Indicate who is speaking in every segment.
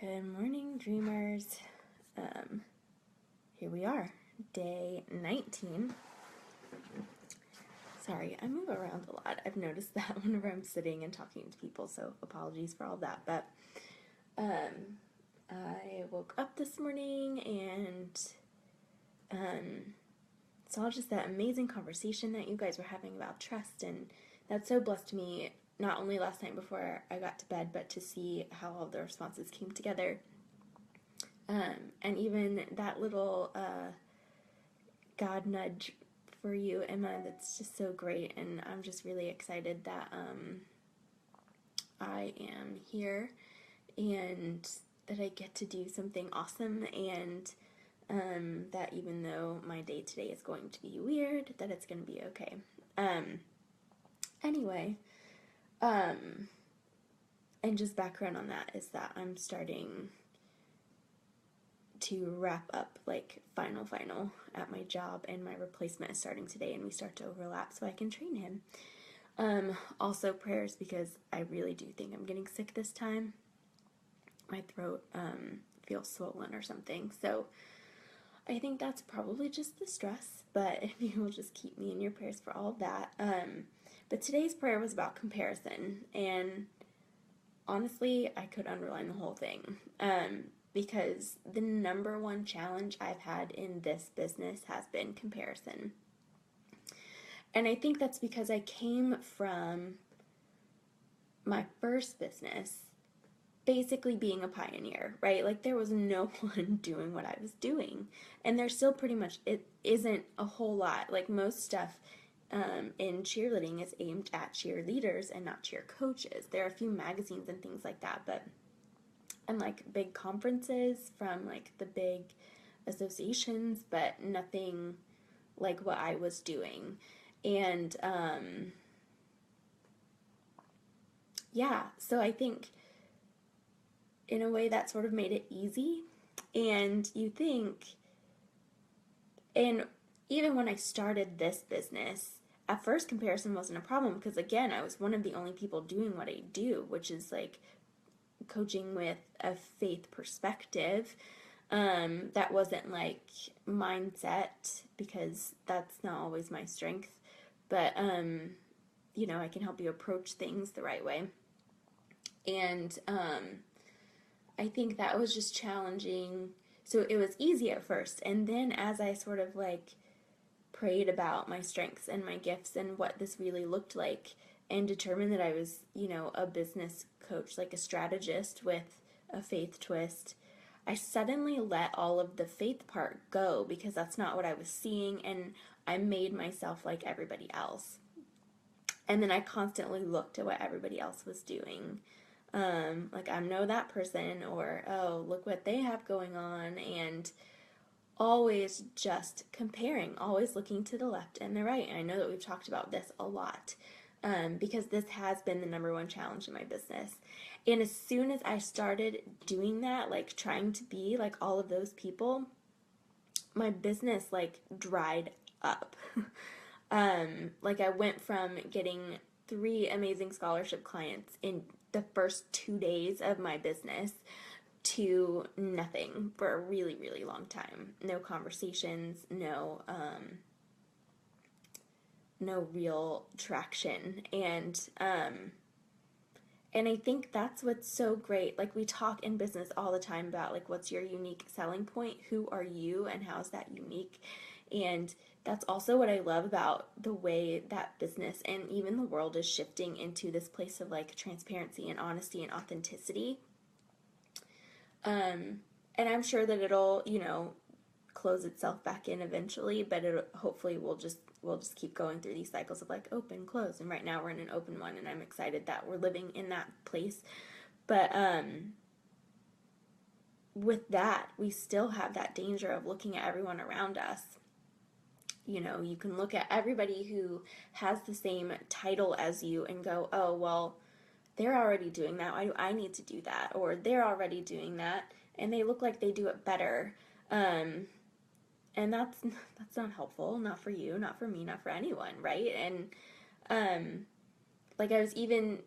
Speaker 1: Good morning, dreamers. Here we are, day 19. Sorry, I move around a lot. I've noticed that whenever I'm sitting and talking to people, so apologies for all that. But I woke up this morning and saw just that amazing conversation that you guys were having about trust, and that so blessed me, not only last night before I got to bed, but to see how all the responses came together. And even that little God nudge for you, Emma, that's just so great. And I'm just really excited that I am here and that I get to do something awesome, and that even though my day today is going to be weird, that it's going to be okay. Anyway, and just background on that is that I'm starting to wrap up final at my job, and my replacement is starting today, and we start to overlap so I can train him. Also prayers, because I really do think I'm getting sick this time. My throat feels swollen or something, so I think that's probably just the stress, but if you will just keep me in your prayers for all of that. But today's prayer was about comparison, and honestly, I could underline the whole thing. Because the number one challenge I've had in this business has been comparison. And I think that's because I came from my first business basically being a pioneer, right? Like, there was no one doing what I was doing. And there's still pretty much, it isn't a whole lot. Like, most stuff in cheerleading is aimed at cheerleaders and not cheer coaches. There are a few magazines and things like that, but and big conferences from the big associations, but nothing like what I was doing. And so I think in a way that sort of made it easy. And you think, and even when I started this business, at first comparison wasn't a problem, because again, I was one of the only people doing what I do, which is coaching with a faith perspective. That wasn't mindset, because that's not always my strength, but I can help you approach things the right way. And I think that was just challenging. So it was easy at first, and then as I sort of prayed about my strengths and my gifts and what this really looked like, and determined that I was, a business coach, like a strategist with a faith twist, I suddenly let all of the faith part go, because that's not what I was seeing, and I made myself like everybody else. And then I constantly looked at what everybody else was doing. I know that person, or, oh, look what they have going on, and always just comparing, always looking to the left and the right. And I know that we've talked about this a lot, because this has been the number one challenge in my business. And as soon as I started doing that, trying to be like all of those people, my business dried up. I went from getting 3 amazing scholarship clients in the first 2 days of my business to nothing for a really, really long time. No conversations, no real traction. And I think that's what's so great. We talk in business all the time about what's your unique selling point? Who are you, and how is that unique? And that's also what I love about the way that business and even the world is shifting into this place of transparency and honesty and authenticity. And I'm sure that it'll, close itself back in eventually, but it hopefully we'll just keep going through these cycles of open, close, and right now we're in an open one, and I'm excited that we're living in that place. But with that, we still have that danger of looking at everyone around us. You can look at everybody who has the same title as you and go, oh, well, they're already doing that. Why do I need to do that? Or they're already doing that, and they look like they do it better. And that's not helpful, not for you, not for me, not for anyone, right? And I was even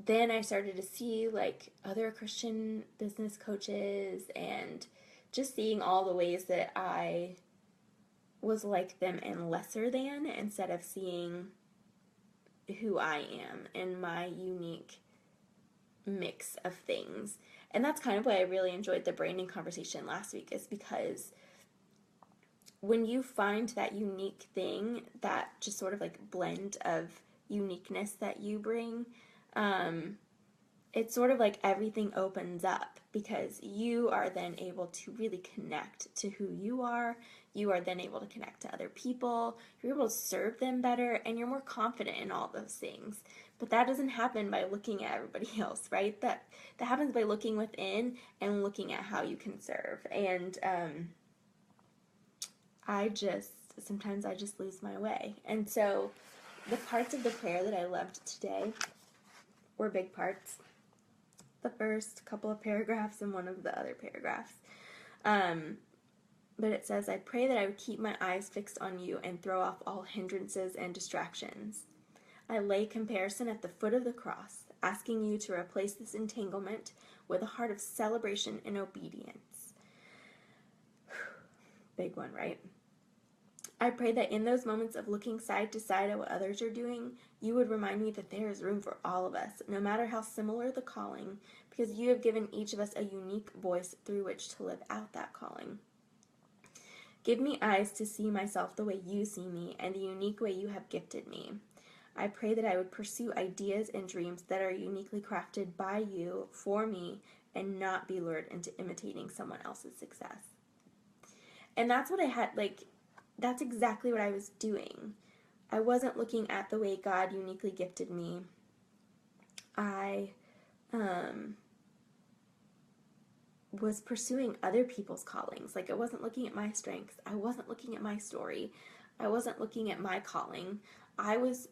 Speaker 1: then I started to see like other Christian business coaches and just seeing all the ways that I was like them and lesser than, instead of seeing who I am and my unique mix of things. And that's kind of why I really enjoyed the branding conversation last week, is because when you find that unique thing, that just sort of like blend of uniqueness that you bring, it's sort of like everything opens up, because you are then able to really connect to who you are. You are then able to connect to other people. You're able to serve them better, and you're more confident in all those things. But that doesn't happen by looking at everybody else, right? That happens by looking within and looking at how you can serve. And sometimes I just lose my way. And so the parts of the prayer that I loved today were big parts. The first couple of paragraphs and one of the other paragraphs. But it says, I pray that I would keep my eyes fixed on you and throw off all hindrances and distractions. I lay comparison at the foot of the cross, asking you to replace this entanglement with a heart of celebration and obedience. Big one, right? I pray that in those moments of looking side to side at what others are doing, you would remind me that there is room for all of us, no matter how similar the calling, because you have given each of us a unique voice through which to live out that calling. Give me eyes to see myself the way you see me and the unique way you have gifted me. I pray that I would pursue ideas and dreams that are uniquely crafted by you for me and not be lured into imitating someone else's success. And that's what I had, that's exactly what I was doing. I wasn't looking at the way God uniquely gifted me. I was pursuing other people's callings. Like, I wasn't looking at my strengths. I wasn't looking at my story. I wasn't looking at my calling. I was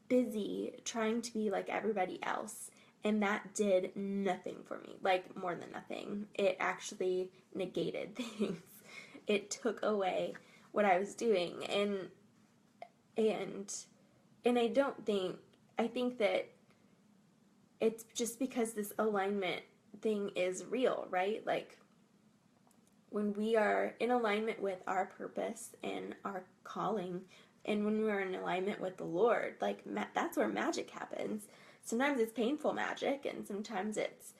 Speaker 1: busy trying to be like everybody else. And that did nothing for me. Like, more than nothing. It actually negated things. It took away what I was doing. And I think that it's just because this alignment thing is real, right? Like, when we are in alignment with our purpose and our calling, and when we're in alignment with the Lord, like, that's where magic happens. Sometimes it's painful magic, and sometimes it's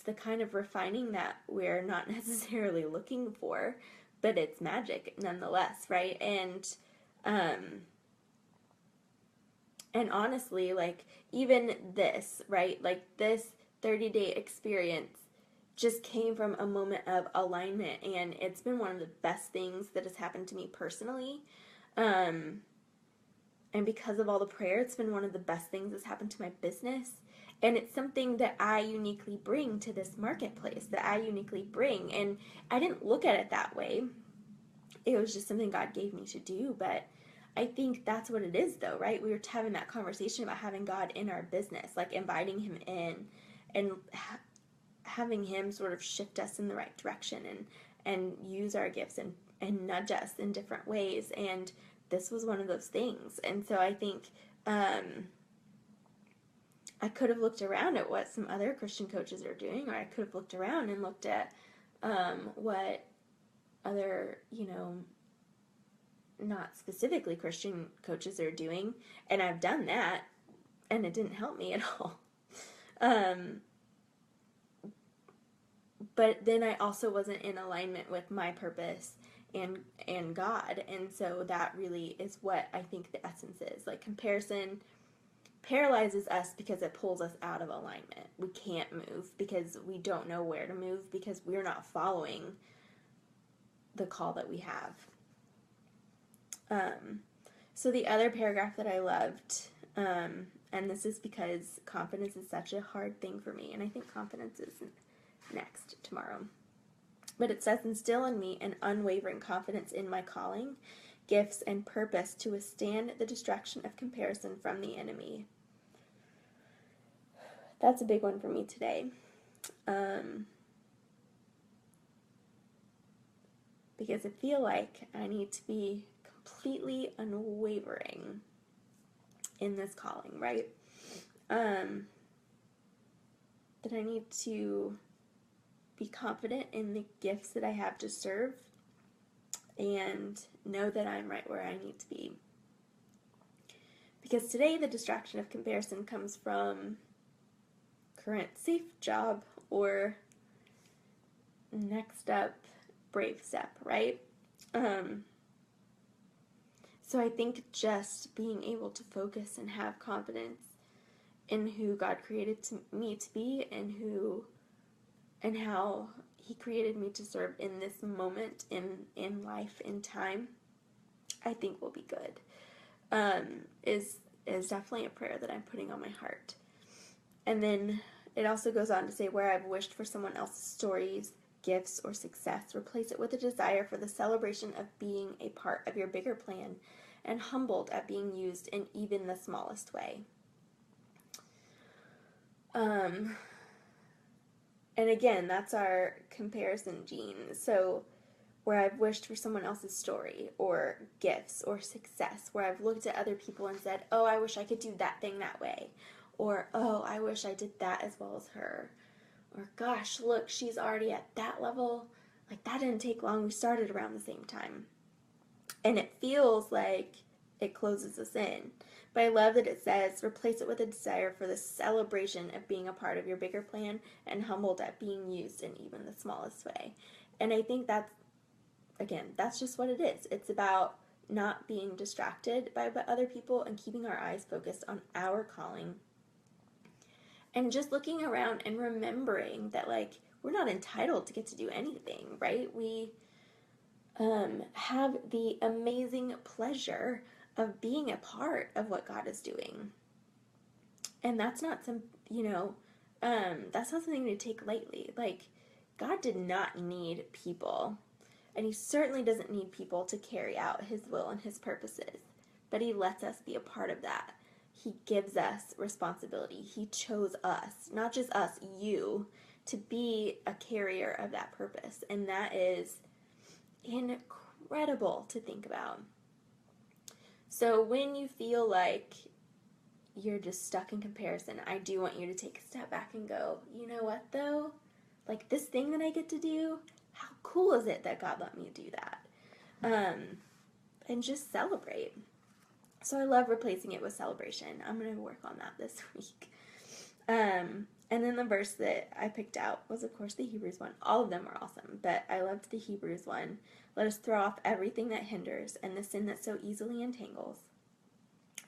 Speaker 1: the kind of refining that we're not necessarily looking for, but it's magic nonetheless, right? And honestly, like, even this, right? Like, this 30-day experience just came from a moment of alignment, and it's been one of the best things that has happened to me personally. And because of all the prayer, it's been one of the best things that's happened to my business. And it's something that I uniquely bring to this marketplace, that I uniquely bring. And I didn't look at it that way. It was just something God gave me to do. But I think that's what it is, though, right? We were having that conversation about having God in our business, like inviting Him in and having Him sort of shift us in the right direction and use our gifts and nudge us in different ways. And this was one of those things. And so I think I could have looked around at what some other Christian coaches are doing, or I could have looked around and looked at what other, not specifically Christian coaches are doing, and I've done that, and it didn't help me at all. But then I also wasn't in alignment with my purpose and God, and so that really is what I think the essence is. Like, comparison paralyzes us because it pulls us out of alignment. We can't move because we don't know where to move, because we're not following the call that we have. So the other paragraph that I loved, and this is because confidence is such a hard thing for me, and I think confidence is next tomorrow. But it says, instill in me an unwavering confidence in my calling, gifts, and purpose to withstand the distraction of comparison from the enemy. That's a big one for me today. Because I feel like I need to be completely unwavering in this calling, right? That I need to be confident in the gifts that I have to serve and know that I'm right where I need to be. Because today the distraction of comparison comes from current safe job or next up brave step, right? So I think just being able to focus and have confidence in who God created me to be and how he created me to serve in this moment in life, in time, I think will be good. Is definitely a prayer that I'm putting on my heart. And then it also goes on to say, where I've wished for someone else's stories, gifts, or success, replace it with a desire for the celebration of being a part of your bigger plan and humbled at being used in even the smallest way. And again, that's our comparison gene. So where I've wished for someone else's story or gifts or success, where I've looked at other people and said, oh, I wish I could do that thing that way. Or, oh, I wish I did that as well as her. Or, gosh, look, she's already at that level. Like, that didn't take long. We started around the same time. And it feels like it closes us in. But I love that it says, replace it with a desire for the celebration of being a part of your bigger plan and humbled at being used in even the smallest way. And I think that's, again, that's just what it is. It's about not being distracted by other people and keeping our eyes focused on our calling. And just looking around and remembering that, like, we're not entitled to get to do anything, right? We have the amazing pleasure of being a part of what God is doing. And that's not that's not something to take lightly. Like, God did not need people. And he certainly doesn't need people to carry out his will and his purposes. But he lets us be a part of that. He gives us responsibility. He chose us, not just us, you, to be a carrier of that purpose. And that is incredible to think about. So when you feel like you're just stuck in comparison, I do want you to take a step back and go, you know what though? Like, this thing that I get to do, how cool is it that God let me do that? And just celebrate. So I love replacing it with celebration. I'm going to work on that this week. And then the verse that I picked out was, of course, the Hebrews one. All of them were awesome, but I loved the Hebrews one. Let us throw off everything that hinders and the sin that so easily entangles.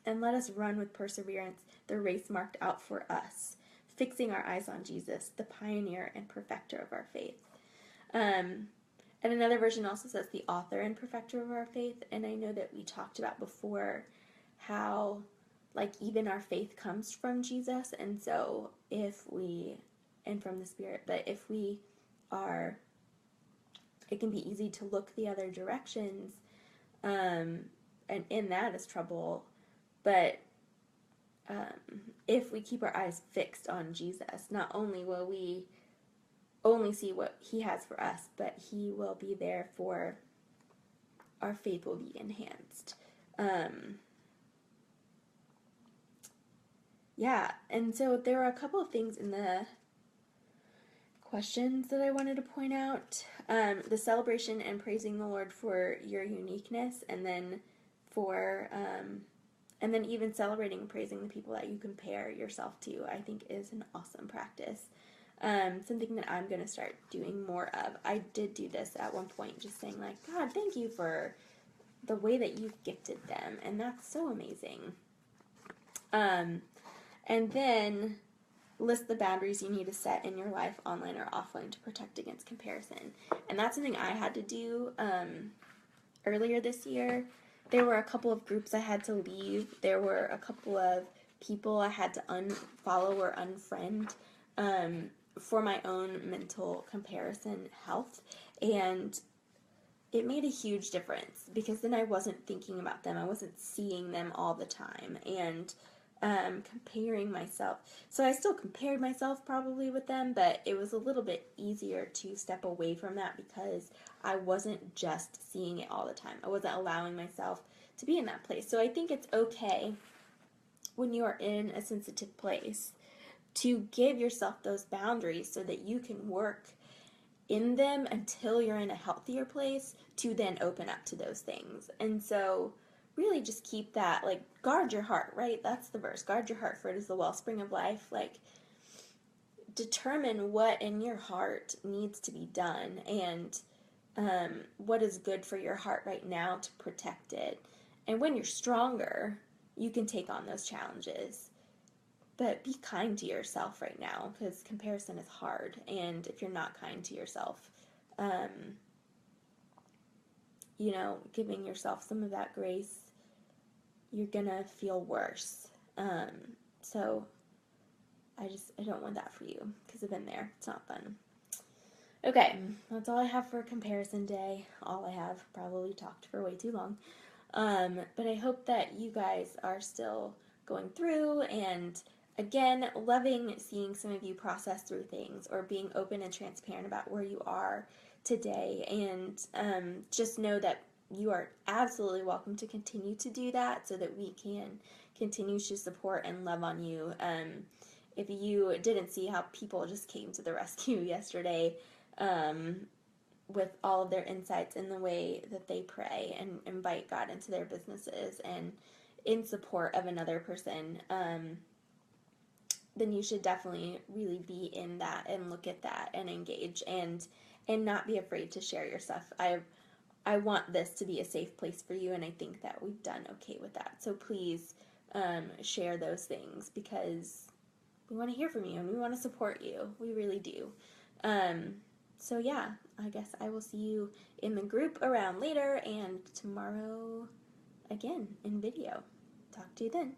Speaker 1: And let us run with perseverance the race marked out for us, fixing our eyes on Jesus, the pioneer and perfecter of our faith. And another version also says the author and perfecter of our faith. And I know that we talked about before how, like, even our faith comes from Jesus. And so and from the Spirit, but if we are, it can be easy to look the other directions. And in that is trouble. But if we keep our eyes fixed on Jesus, not only will we only see what he has for us, but he will be there for our faith will be enhanced. Yeah, and so there are a couple of things in the questions that I wanted to point out. The celebration and praising the Lord for your uniqueness, and then and then even celebrating and praising the people that you compare yourself to, I think is an awesome practice. Something that I'm going to start doing more of. I did do this at one point, just saying, like, God, thank you for the way that you've gifted them, and that's so amazing. And then list the boundaries you need to set in your life, online or offline, to protect against comparison. And that's something I had to do earlier this year. There were a couple of groups I had to leave. There were a couple of people I had to unfollow or unfriend for my own mental comparison health. And it made a huge difference because then I wasn't thinking about them. I wasn't seeing them all the time and comparing myself. So I still compared myself probably with them, but it was a little bit easier to step away from that because I wasn't just seeing it all the time. I wasn't allowing myself to be in that place. So I think it's okay when you are in a sensitive place, to give yourself those boundaries so that you can work in them until you're in a healthier place to then open up to those things. And so really just keep that, like, guard your heart, right? That's the verse. Guard your heart, for it is the wellspring of life. Like, determine what in your heart needs to be done, and what is good for your heart right now to protect it. And when you're stronger, you can take on those challenges. But be kind to yourself right now, because comparison is hard. And if you're not kind to yourself, giving yourself some of that grace, you're gonna feel worse. So I don't want that for you, because I've been there. It's not fun. Okay, that's all I have for comparison day. All I have. Probably talked for way too long. But I hope that you guys are still going through, and again, loving seeing some of you process through things or being open and transparent about where you are today. And just know that you are absolutely welcome to continue to do that so that we can continue to support and love on you. If you didn't see how people just came to the rescue yesterday, with all of their insights in the way that they pray and invite God into their businesses and in support of another person, then you should definitely really be in that and look at that and engage and not be afraid to share your stuff. I want this to be a safe place for you, and I think that we've done okay with that. So please share those things, because we want to hear from you and we want to support you. We really do. So yeah, I guess I will see you in the group around later, and tomorrow again in video. Talk to you then.